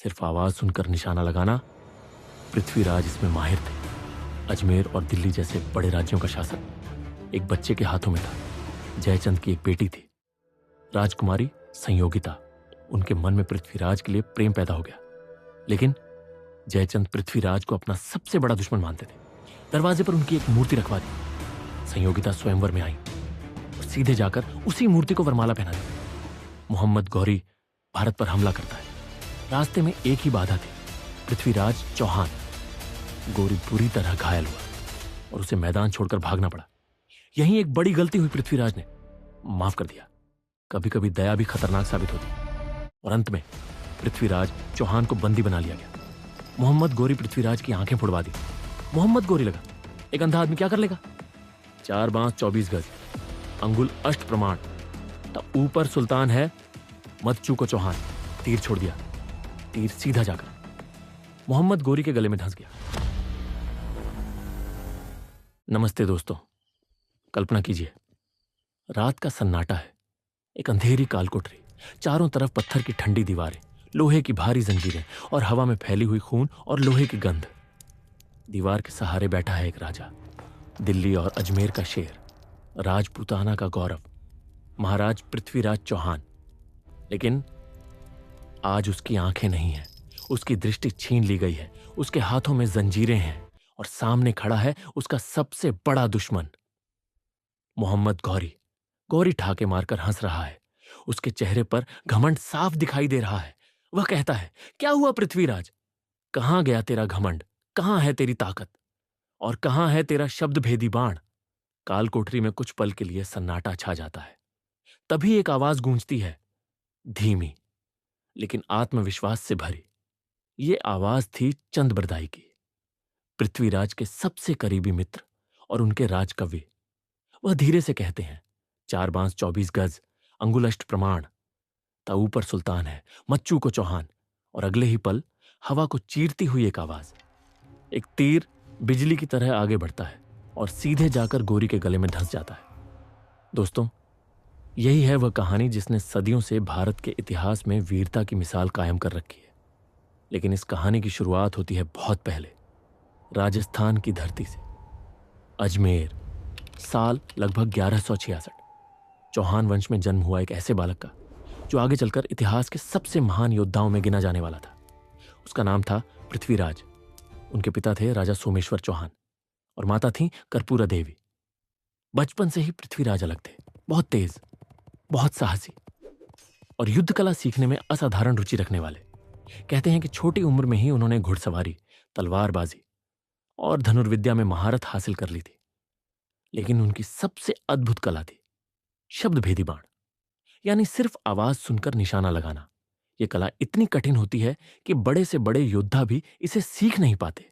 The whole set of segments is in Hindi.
सिर्फ आवाज सुनकर निशाना लगाना, पृथ्वीराज इसमें माहिर थे। अजमेर और दिल्ली जैसे बड़े राज्यों का शासन एक बच्चे के हाथों में था। जयचंद की एक बेटी थी, राजकुमारी संयोगिता। उनके मन में पृथ्वीराज के लिए प्रेम पैदा हो गया, लेकिन जयचंद पृथ्वीराज को अपना सबसे बड़ा दुश्मन मानते थे। दरवाजे पर उनकी एक मूर्ति रखवा दी। संयोगिता स्वयंवर में आई और सीधे जाकर उसी मूर्ति को वरमाला पहना दी। मोहम्मद गौरी भारत पर हमला करता है। रास्ते में एक ही बाधा थी, पृथ्वीराज चौहान। गौरी बुरी तरह घायल हुआ और उसे मैदान छोड़कर भागना पड़ा। यही एक बड़ी गलती हुई। पृथ्वीराज ने माफ कर दिया। कभी कभी दया भी खतरनाक साबित होती, और अंत में पृथ्वीराज चौहान को बंदी बना लिया गया। मोहम्मद गौरी पृथ्वीराज की आंखें फुड़वा दी। मोहम्मद गौरी लगा, एक अंधा आदमी क्या कर लेगा? 4 बांस 24 गज, अंगुल अष्ट प्रमाण, तब ऊपर सुल्तान है, मत चूको चौहान। तीर छोड़ दिया। तीर सीधा जाकर मोहम्मद गौरी के गले में धंस गया। नमस्ते दोस्तों, कल्पना कीजिए, रात का सन्नाटा है। एक अंधेरी कालकोठरी, चारों तरफ पत्थर की ठंडी दीवारें, लोहे की भारी जंजीरें और हवा में फैली हुई खून और लोहे की गंध। दीवार के सहारे बैठा है एक राजा, दिल्ली और अजमेर का शेर, राजपूताना का गौरव, महाराज पृथ्वीराज चौहान। लेकिन आज उसकी आंखें नहीं हैं, उसकी दृष्टि छीन ली गई है, उसके हाथों में जंजीरें हैं और सामने खड़ा है उसका सबसे बड़ा दुश्मन, मोहम्मद गौरी। गौरी ठाके मारकर हंस रहा है। उसके चेहरे पर घमंड साफ दिखाई दे रहा है। वह कहता है, क्या हुआ पृथ्वीराज? कहां गया तेरा घमंड? कहां है तेरी ताकत? और कहां है तेरा शब्द भेदी बाण? काल कोठरी में कुछ पल के लिए सन्नाटा छा जाता है। तभी एक आवाज गूंजती है, धीमी लेकिन आत्मविश्वास से भरी। ये आवाज थी चंद बरदाई की, पृथ्वीराज के सबसे करीबी मित्र और उनके राजकवि। वह धीरे से कहते हैं, 4 बांस 24 गज, अंगुलष्ट प्रमाण, ता ऊपर सुल्तान है, मच्चू को चौहान। और अगले ही पल हवा को चीरती हुई एक आवाज, एक तीर बिजली की तरह आगे बढ़ता है और सीधे जाकर गौरी के गले में धंस जाता है। दोस्तों, यही है वह कहानी जिसने सदियों से भारत के इतिहास में वीरता की मिसाल कायम कर रखी है। लेकिन इस कहानी की शुरुआत होती है बहुत पहले, राजस्थान की धरती से। अजमेर, साल लगभग 1166। चौहान वंश में जन्म हुआ एक ऐसे बालक का जो आगे चलकर इतिहास के सबसे महान योद्धाओं में गिना जाने वाला था। उसका नाम था पृथ्वीराज। उनके पिता थे राजा सोमेश्वर चौहान और माता थी कर्पूरा देवी। बचपन से ही पृथ्वीराज अलग थे, बहुत तेज, बहुत साहसी और युद्ध कला सीखने में असाधारण रुचि रखने वाले। कहते हैं कि छोटी उम्र में ही उन्होंने घुड़सवारी, तलवारबाजी और धनुर्विद्या में महारत हासिल कर ली थी। लेकिन उनकी सबसे अद्भुत कला थी शब्द भेदी बाण, यानी सिर्फ आवाज सुनकर निशाना लगाना। यह कला इतनी कठिन होती है कि बड़े से बड़े योद्धा भी इसे सीख नहीं पाते।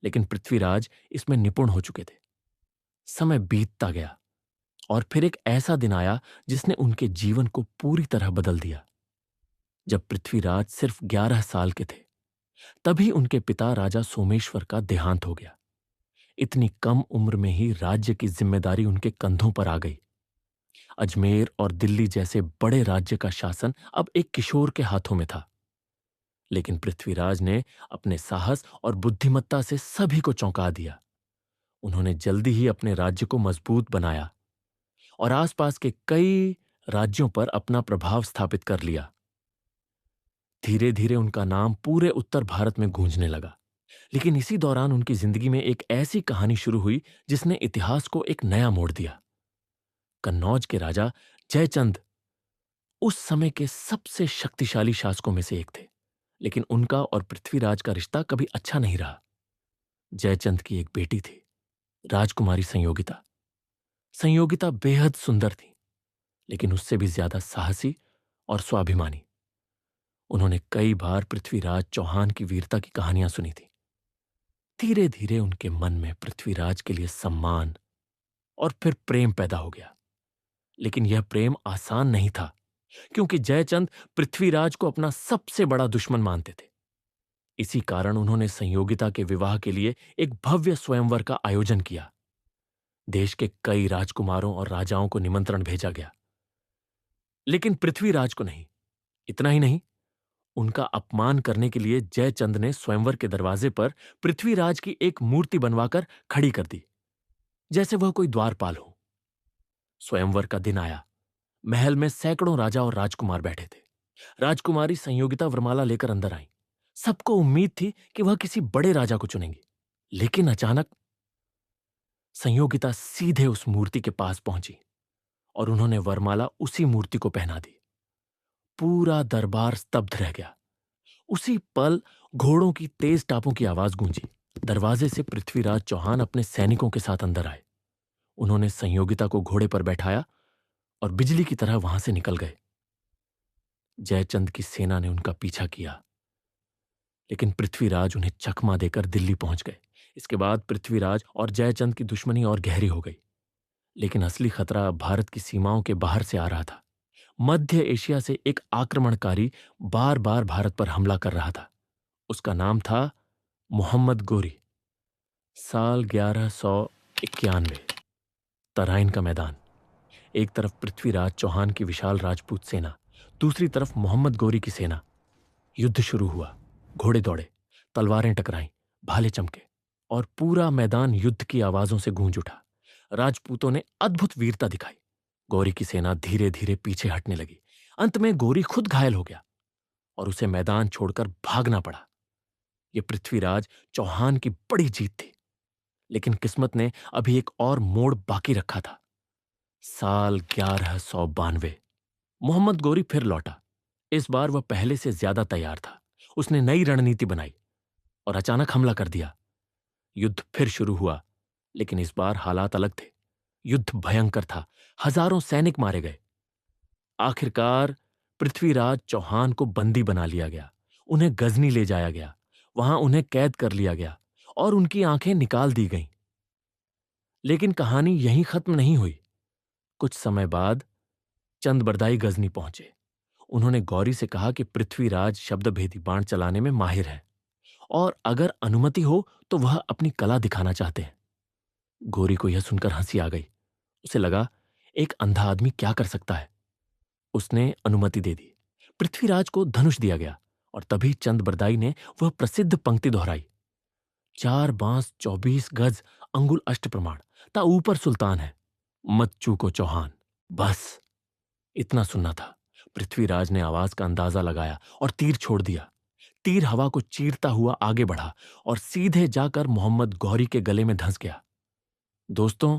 लेकिन पृथ्वीराज इसमें निपुण हो चुके थे। समय बीतता गया और फिर एक ऐसा दिन आया जिसने उनके जीवन को पूरी तरह बदल दिया। जब पृथ्वीराज सिर्फ 11 साल के थे, तभी उनके पिता राजा सोमेश्वर का देहांत हो गया। इतनी कम उम्र में ही राज्य की जिम्मेदारी उनके कंधों पर आ गई। अजमेर और दिल्ली जैसे बड़े राज्य का शासन अब एक किशोर के हाथों में था। लेकिन पृथ्वीराज ने अपने साहस और बुद्धिमत्ता से सभी को चौंका दिया। उन्होंने जल्दी ही अपने राज्य को मजबूत बनाया और आसपास के कई राज्यों पर अपना प्रभाव स्थापित कर लिया। धीरे धीरे उनका नाम पूरे उत्तर भारत में गूंजने लगा। लेकिन इसी दौरान उनकी जिंदगी में एक ऐसी कहानी शुरू हुई जिसने इतिहास को एक नया मोड़ दिया। कन्नौज के राजा जयचंद उस समय के सबसे शक्तिशाली शासकों में से एक थे, लेकिन उनका और पृथ्वीराज का रिश्ता कभी अच्छा नहीं रहा। जयचंद की एक बेटी थी, राजकुमारी संयोगिता। संयोगिता बेहद सुंदर थी, लेकिन उससे भी ज्यादा साहसी और स्वाभिमानी। उन्होंने कई बार पृथ्वीराज चौहान की वीरता की कहानियां सुनी थी। धीरे धीरे उनके मन में पृथ्वीराज के लिए सम्मान और फिर प्रेम पैदा हो गया। लेकिन यह प्रेम आसान नहीं था, क्योंकि जयचंद पृथ्वीराज को अपना सबसे बड़ा दुश्मन मानते थे। इसी कारण उन्होंने संयोगिता के विवाह के लिए एक भव्य स्वयंवर का आयोजन किया। देश के कई राजकुमारों और राजाओं को निमंत्रण भेजा गया, लेकिन पृथ्वीराज को नहीं। इतना ही नहीं, उनका अपमान करने के लिए जयचंद ने स्वयंवर के दरवाजे पर पृथ्वीराज की एक मूर्ति बनवाकर खड़ी कर दी, जैसे वह कोई द्वारपाल हो। स्वयंवर का दिन आया। महल में सैकड़ों राजा और राजकुमार बैठे थे। राजकुमारी संयोगिता वरमाला लेकर अंदर आई। सबको उम्मीद थी कि वह किसी बड़े राजा को चुनेंगी, लेकिन अचानक संयोगिता सीधे उस मूर्ति के पास पहुंची और उन्होंने वरमाला उसी मूर्ति को पहना दी। पूरा दरबार स्तब्ध रह गया। उसी पल घोड़ों की तेज टापों की आवाज गूंजी। दरवाजे से पृथ्वीराज चौहान अपने सैनिकों के साथ अंदर आए। उन्होंने संयोगिता को घोड़े पर बैठाया और बिजली की तरह वहां से निकल गए। जयचंद की सेना ने उनका पीछा किया, लेकिन पृथ्वीराज उन्हें चकमा देकर दिल्ली पहुंच गए। इसके बाद पृथ्वीराज और जयचंद की दुश्मनी और गहरी हो गई। लेकिन असली खतरा अब भारत की सीमाओं के बाहर से आ रहा था। मध्य एशिया से एक आक्रमणकारी बार बार भारत पर हमला कर रहा था। उसका नाम था मोहम्मद गोरी। साल 1191। तराइन का मैदान। एक तरफ पृथ्वीराज चौहान की विशाल राजपूत सेना, दूसरी तरफ मोहम्मद गोरी की सेना। युद्ध शुरू हुआ। घोड़े दौड़े, तलवारें टकराईं, भाले चमके और पूरा मैदान युद्ध की आवाजों से गूंज उठा। राजपूतों ने अद्भुत वीरता दिखाई। गौरी की सेना धीरे धीरे पीछे हटने लगी। अंत में गौरी खुद घायल हो गया और उसे मैदान छोड़कर भागना पड़ा। यह पृथ्वीराज चौहान की बड़ी जीत थी, लेकिन किस्मत ने अभी एक और मोड़ बाकी रखा था। साल 1192। मोहम्मद गोरी फिर लौटा। इस बार वह पहले से ज्यादा तैयार था। उसने नई रणनीति बनाई और अचानक हमला कर दिया। युद्ध फिर शुरू हुआ, लेकिन इस बार हालात अलग थे। युद्ध भयंकर था। हजारों सैनिक मारे गए। आखिरकार पृथ्वीराज चौहान को बंदी बना लिया गया। उन्हें गजनी ले जाया गया। वहां उन्हें कैद कर लिया गया और उनकी आंखें निकाल दी गईं। लेकिन कहानी यहीं खत्म नहीं हुई। कुछ समय बाद चंद बरदाई गजनी पहुंचे। उन्होंने गौरी से कहा कि पृथ्वीराज शब्दभेदी बाण चलाने में माहिर है और अगर अनुमति हो तो वह अपनी कला दिखाना चाहते हैं। गौरी को यह सुनकर हंसी आ गई। उसे लगा, एक अंधा आदमी क्या कर सकता है। उसने अनुमति दे दी। पृथ्वीराज को धनुष दिया गया और तभी चंद बरदाई ने वह प्रसिद्ध पंक्ति दोहराई। 4 बांस 24 गज अंगुल अष्ट प्रमाण, ता ऊपर सुल्तान है, मत चूको चौहान। बस इतना सुनना था। पृथ्वीराज ने आवाज का अंदाजा लगाया और तीर छोड़ दिया। तीर हवा को चीरता हुआ आगे बढ़ा और सीधे जाकर मोहम्मद गौरी के गले में धंस गया। दोस्तों,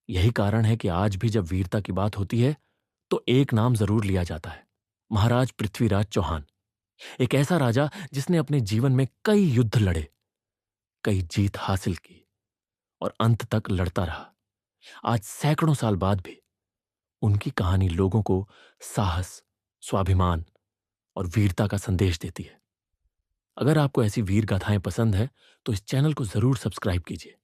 यही कारण है कि आज भी जब वीरता की बात होती है तो एक नाम जरूर लिया जाता है, महाराज पृथ्वीराज चौहान। एक ऐसा राजा जिसने अपने जीवन में कई युद्ध लड़े, कई जीत हासिल की और अंत तक लड़ता रहा। आज सैकड़ों साल बाद भी उनकी कहानी लोगों को साहस, स्वाभिमान और वीरता का संदेश देती है। अगर आपको ऐसी वीर गाथाएं पसंद है तो इस चैनल को जरूर सब्सक्राइब कीजिए।